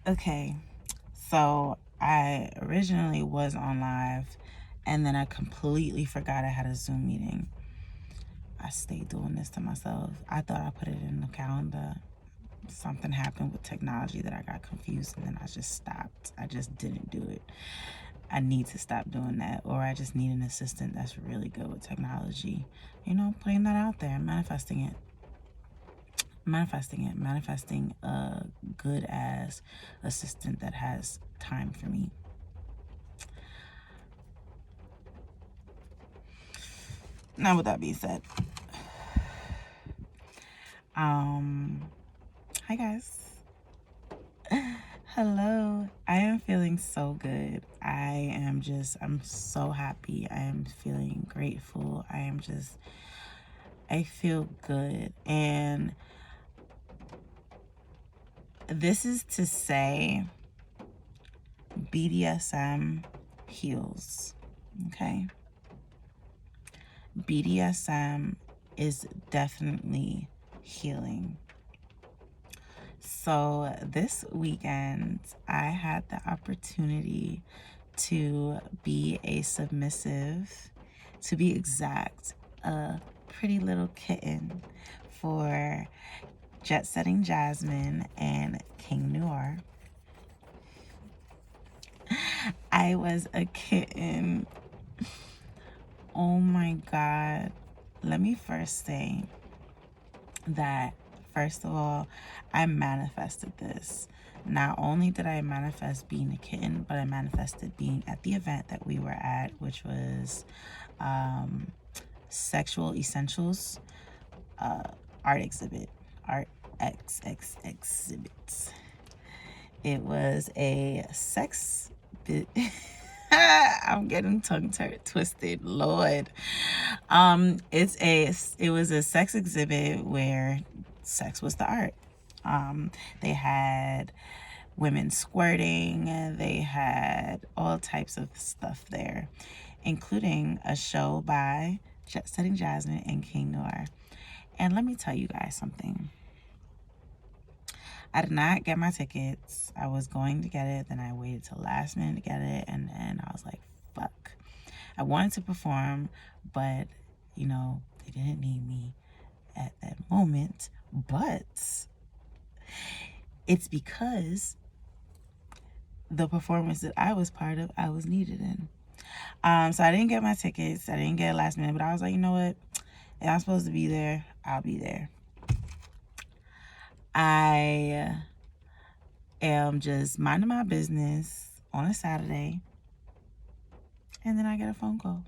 Okay, so I originally was on live and then I completely forgot I had a Zoom meeting. I stayed doing this to myself. I thought I put it in the calendar. Something happened with technology that I got confused and then I just stopped. I just didn't do it. I need to stop doing that, or I just need an assistant that's really good with technology. You know, putting that out there, manifesting it. Manifesting a good ass assistant that has time for me. Now, with that being said, hi guys. Hello. I am feeling so good. I'm so happy. I am feeling grateful. I feel good. And this is to say BDSM heals. Okay? BDSM is definitely healing. So this weekend, I had the opportunity to be a submissive, to be exact, a pretty little kitten for Jet Setting Jasmine and King Noire. I was a kitten. Oh my God. Let me first say that, first of all, I manifested this. Not only did I manifest being a kitten, but I manifested being at the event that we were at, which was Sexual Essentials art exhibit. Art exhibits. It was a sex bit. I'm getting tongue twisted, Lord. It was a sex exhibit where sex was the art. They had women squirting, they had all types of stuff there, including a show by Jet Setting Jasmine and King Noire. And let me tell you guys something. I did not get my tickets. I was going to get it, then I waited till last minute to get it, and then I was like, fuck. I wanted to perform, but, you know, they didn't need me at that moment. But it's because the performance that I was part of, I was needed in. So I didn't get my tickets. I didn't get it last minute, but I was like, you know what? If I'm supposed to be there, I'll be there. I am just minding my business on a Saturday, and then I get a phone call.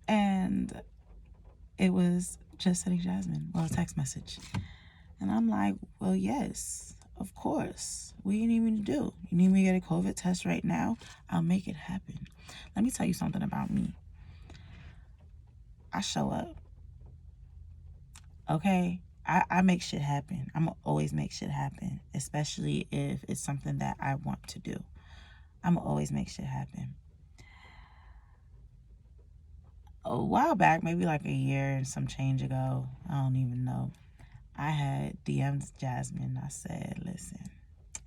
And it was Just Setting Jasmine. Well, a text message. And I'm like, well, yes, of course. What do you need me to do? You need me to get a COVID test right now? I'll make it happen. Let me tell you something about me. I show up. Okay? I make shit happen. I'm going to always make shit happen, especially if it's something that I want to do. I'm going to always make shit happen. A while back, maybe like a year and some change ago, I don't even know, I had DM'd Jasmine. I said, listen,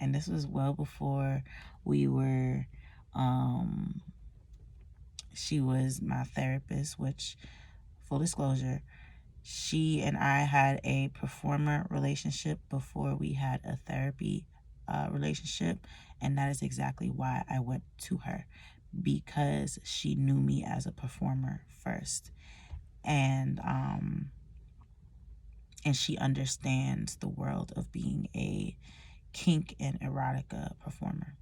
and this was well before we were, she was my therapist, which, full disclosure, she and I had a performer relationship before we had a therapy relationship, and that is exactly why I went to her, because she knew me as a performer first, and she understands the world of being a kink and erotica performer.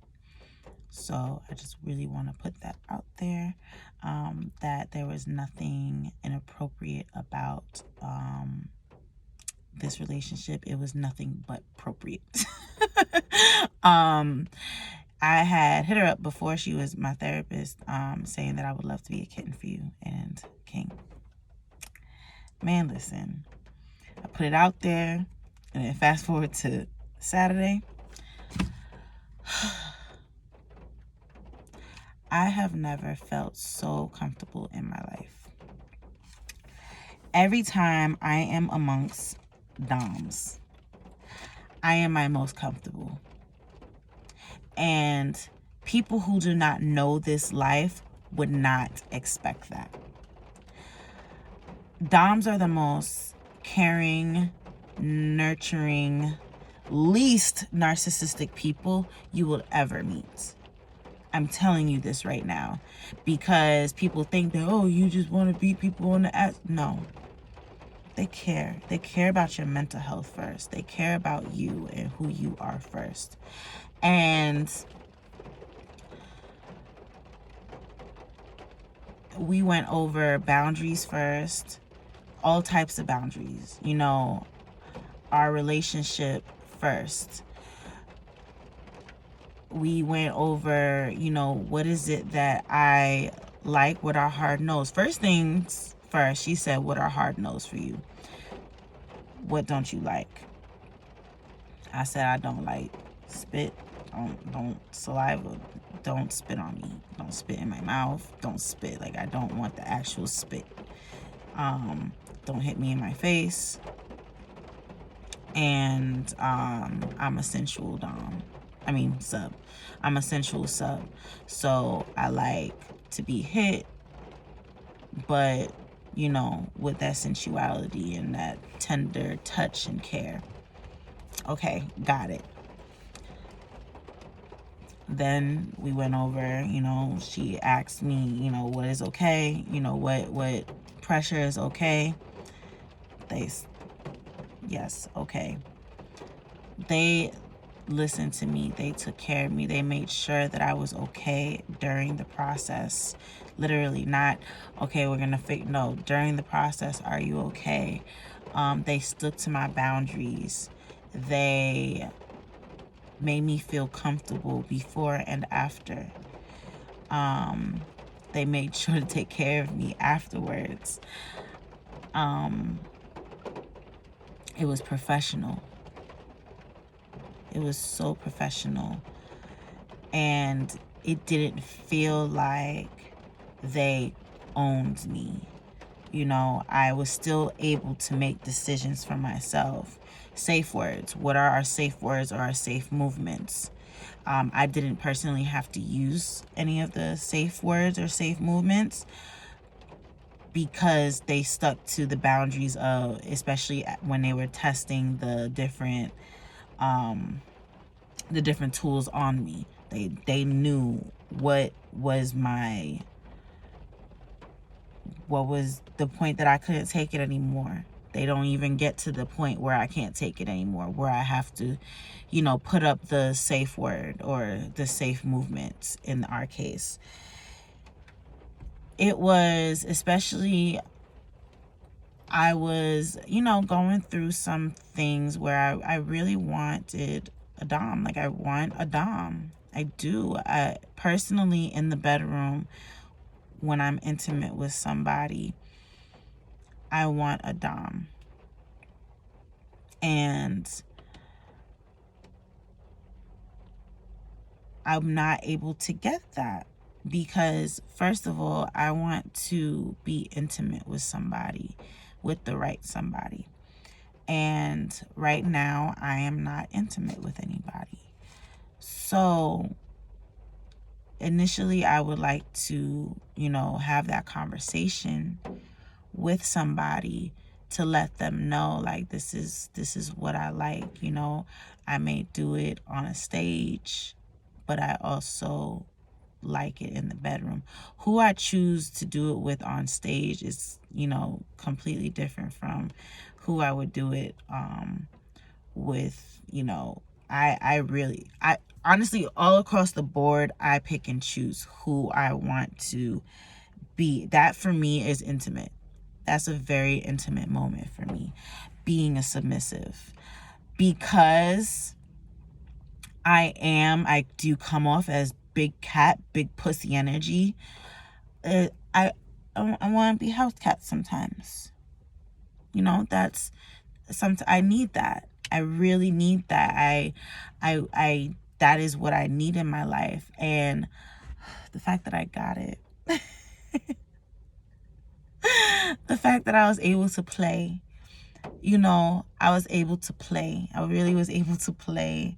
So I just really want to put that out there, that there was nothing inappropriate about this relationship. It was nothing but appropriate. I had hit her up before she was my therapist, saying that I would love to be a kitten for you. And King, man, listen, I put it out there, and then fast forward to Saturday. I have never felt so comfortable in my life. Every time I am amongst doms, I am my most comfortable. And people who do not know this life would not expect that. Doms are the most caring, nurturing, least narcissistic people you will ever meet. I'm telling you this right now, because people think that, oh, you just want to beat people on the ass. No. They care. They care about your mental health first. They care about you and who you are first. And we went over boundaries first, all types of boundaries, you know, our relationship first. We went over, you know, what is it that I like, what are hard no's. First things first, she said, what are hard no's for you? What don't you like? I said, I don't like spit. Don't saliva. Don't spit on me. Don't spit in my mouth. Don't spit. Like, I don't want the actual spit. Don't hit me in my face. And I'm a sensual dom. I mean sub. I'm a sensual sub. So I like to be hit, but, you know, with that sensuality and that tender touch and care. Okay, got it. Then we went over, you know, she asked me, you know, what is okay? You know, what pressure is okay? Yes, okay. They listened to me. They took care of me. They made sure that I was okay during the process. Literally, not, okay, we're going to no, during the process, are you okay? They stuck to my boundaries. They made me feel comfortable before and after. They made sure to take care of me afterwards. It was professional. It was so professional. And it didn't feel like they owned me. You know, I was still able to make decisions for myself. Safe words. What are our safe words or our safe movements? I didn't personally have to use any of the safe words or safe movements because they stuck to the boundaries of, especially when they were testing the different tools on me. They knew what was the point that I couldn't take it anymore. They don't even get to the point where I can't take it anymore, where I have to, you know, put up the safe word or the safe movements in our case. It was, especially, I was, you know, going through some things where I really wanted a dom. Like, I want a dom. I do. Personally, in the bedroom, when I'm intimate with somebody, I want a dom. And I'm not able to get that because, first of all, I want to be intimate with somebody, with the right somebody. And right now, I am not intimate with anybody. So initially, I would like to, you know, have that conversation with somebody to let them know, like, this is what I like. You know, I may do it on a stage, but I also like it in the bedroom. Who I choose to do it with on stage is, you know, completely different from who I would do it with. You know, I honestly, all across the board, I pick and choose who I want to be. That for me is intimate. That's a very intimate moment for me, being a submissive, because I do come off as big cat, big pussy energy. I want to be house cat sometimes. You know, that's sometimes I need that. I really need that. I that is what I need in my life. And the fact that I got it, the fact that I was able to play you know, I was able to play. I really was able to play.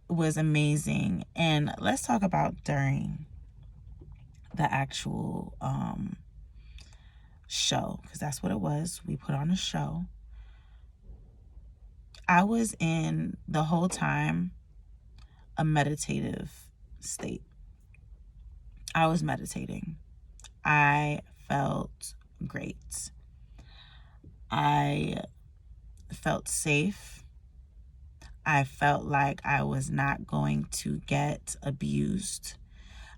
It was amazing. And let's talk about during the actual show, because that's what it was. We put on a show. I was in the whole time a meditative state. I was meditating. I felt great. I felt safe. I felt like I was not going to get abused.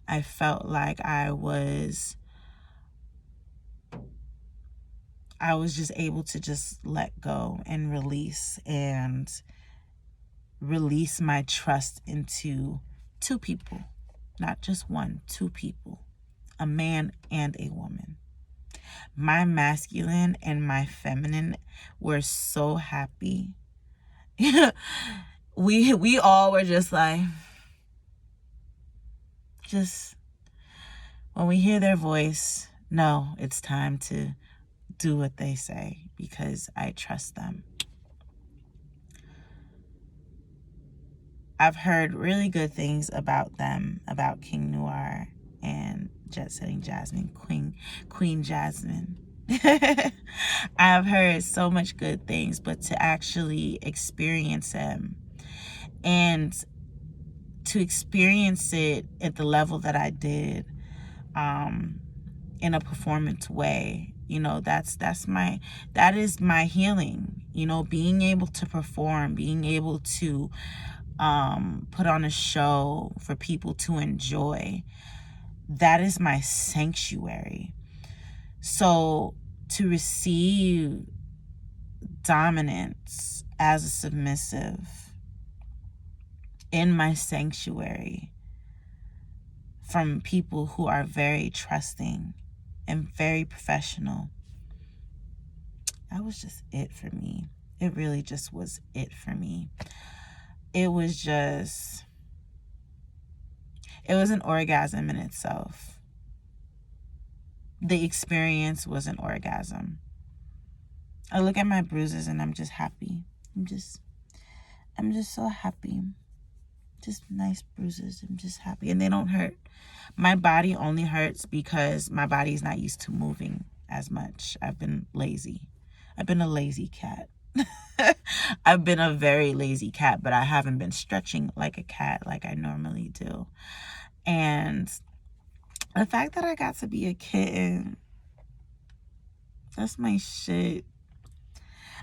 I felt like I was just able to just let go and release my trust into two people, not just one, two people, a man and a woman. My masculine and my feminine were so happy. we all were just like, just when we hear their voice, no, it's time to do what they say because I trust them. I've heard really good things about them, about King Noire and Jet Setting Jasmine, Queen Jasmine. I've heard so much good things, but to actually experience them and to experience it at the level that I did, in a performance way, you know, that is my healing, you know, being able to perform, being able to put on a show for people to enjoy. That is my sanctuary. So to receive dominance as a submissive in my sanctuary from people who are very trusting and very professional, that was just it for me. It really just was it for me. It was an orgasm in itself. The experience was an orgasm. I look at my bruises and I'm just happy. I'm just so happy. Just nice bruises. I'm just happy. And they don't hurt. My body only hurts because my body is not used to moving as much. I've been lazy. I've been a lazy cat. I've been a very lazy cat, but I haven't been stretching like a cat like I normally do. And the fact that I got to be a kitten, that's my shit.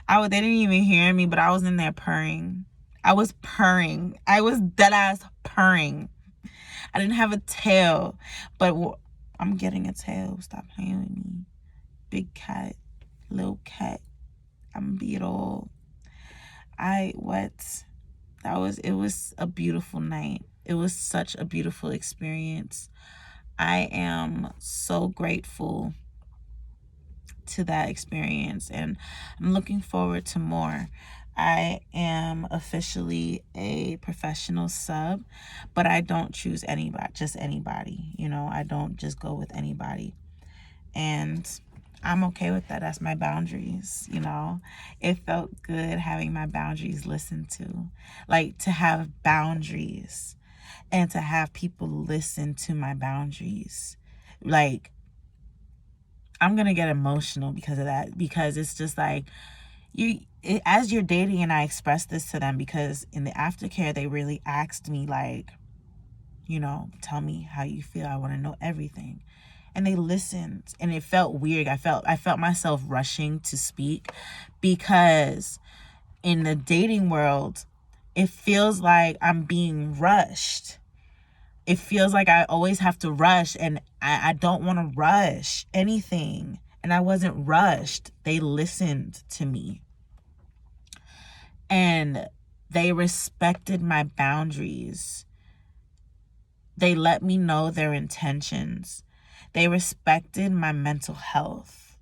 They didn't even hear me, but I was in there purring. I was purring. I was dead ass purring. I didn't have a tail, but I'm getting a tail. Stop playing with me. Big cat, little cat. I'm be it all. It was a beautiful night. It was such a beautiful experience. I am so grateful to that experience, and I'm looking forward to more. I am officially a professional sub, but I don't choose just anybody. You know, I don't just go with anybody. And I'm okay with that. That's my boundaries, you know. It felt good having my boundaries listened to. Like, to have boundaries and to have people listen to my boundaries. Like, I'm going to get emotional because of that. Because it's just like, as you're dating, and I expressed this to them because in the aftercare, they really asked me, like, you know, tell me how you feel. I want to know everything. And they listened, and it felt weird. I felt myself rushing to speak because in the dating world, it feels like I'm being rushed. It feels like I always have to rush, and I don't want to rush anything. And I wasn't rushed. They listened to me. And they respected my boundaries. They let me know their intentions. They respected my mental health.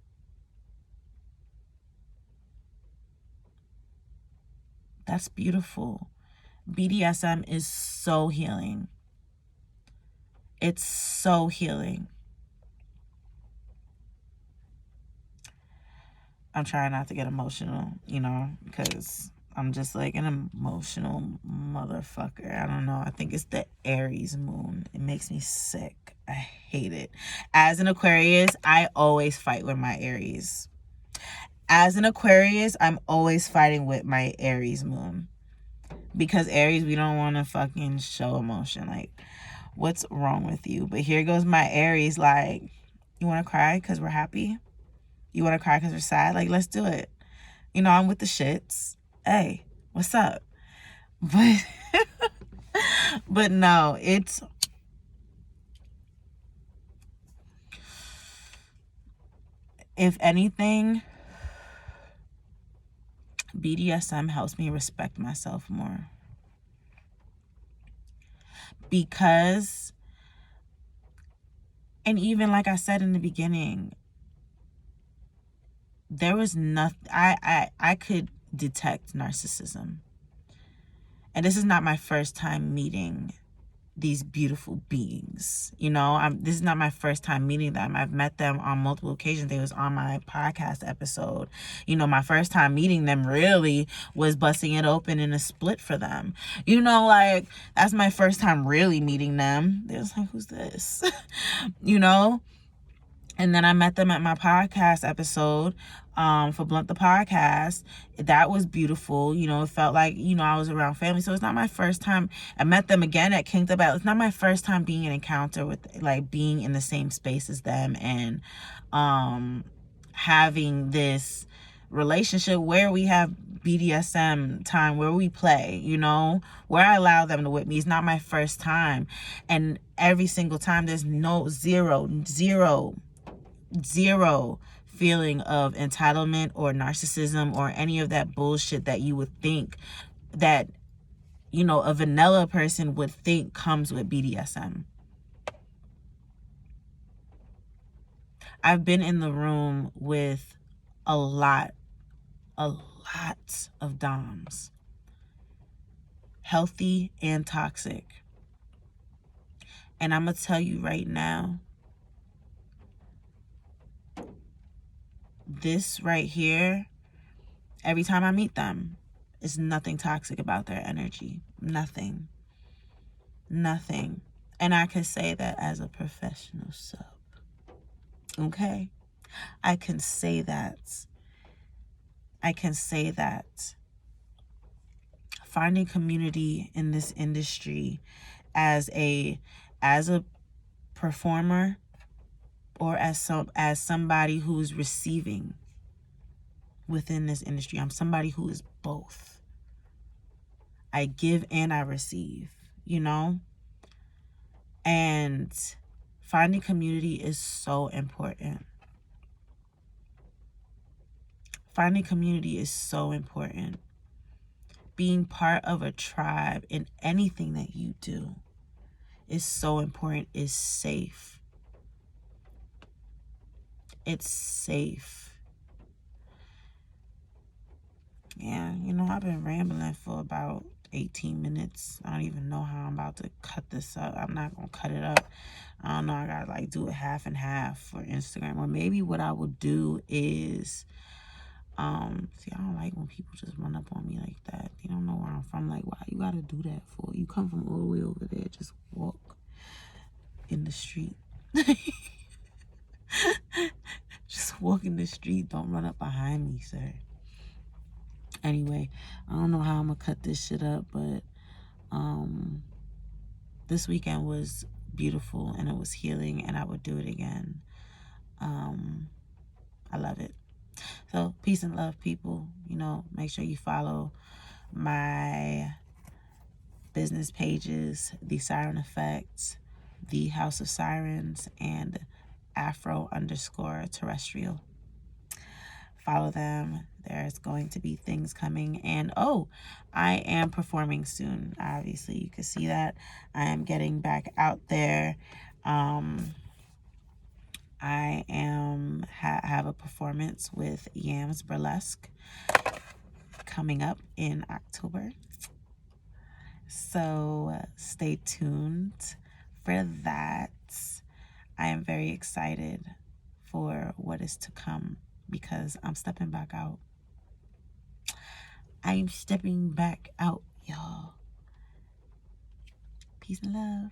That's beautiful. BDSM is so healing. It's so healing. I'm trying not to get emotional, you know, because I'm just like an emotional motherfucker. I don't know. I think it's the Aries moon. It makes me sick. I hate it. As an Aquarius, I always fight with my Aries. As an Aquarius, I'm always fighting with my Aries moon. Because Aries, we don't want to fucking show emotion. Like, what's wrong with you? But here goes my Aries, like, you want to cry because we're happy? You want to cry because we're sad? Like, let's do it. You know, I'm with the shits. Hey, what's up? But, but no, it's, if anything, BDSM helps me respect myself more. Because, and even like I said in the beginning, there was nothing, I could detect narcissism. And this is not my first time meeting these beautiful beings. You know, this is not my first time meeting them. I've met them on multiple occasions. They was on my podcast episode. You know, my first time meeting them really was busting it open in a split for them. You know, like, that's my first time really meeting them. They was like, who's this? You know? And then I met them at my podcast episode for Blunt the Podcast. That was beautiful. You know, it felt like, you know, I was around family. So it's not my first time. I met them again at Kinked Up. It's not my first time being in encounter with, like, being in the same space as them and having this relationship where we have BDSM time, where we play, you know, where I allow them to whip me. It's not my first time. And every single time there's zero feeling of entitlement or narcissism or any of that bullshit that you would think that, you know, a vanilla person would think comes with BDSM. I've been in the room with a lot of doms, healthy and toxic. And I'm gonna tell you right now, this right here, every time I meet them, is nothing toxic about their energy. Nothing. And I can say that as a professional sub. Okay? I can say that. Finding community in this industry as a performer or as somebody who's receiving within this industry. I'm somebody who is both. I give and I receive, you know? And finding community is so important. Finding community is so important. Being part of a tribe in anything that you do is so important. It's safe. It's safe. Yeah, you know, I've been rambling for about 18 minutes. I don't even know how I'm about to cut this up. I'm not going to cut it up. I don't know. I got to like do it half and half for Instagram. Or maybe what I would do is, see, I don't like when people just run up on me like that. They don't know where I'm from. Like, why you got to do that for? You come from all the way over there. Just walk in the street. Just walk in the street. Don't run up behind me, sir. Anyway, I don't know how I'm gonna cut this shit up, but this weekend was beautiful and it was healing, and I would do it again. I love it. So peace and love, people. You know, make sure you follow my business pages, The Siren Effect, The House of Sirens, and Afro_terrestrial. Follow them. There's going to be things coming. And I am performing soon. Obviously, you can see that. I am getting back out there. I am have a performance with Yams Burlesque coming up in October. So stay tuned for that. I am very excited for what is to come. because I'm stepping back out. I'm stepping back out, y'all. Peace and love.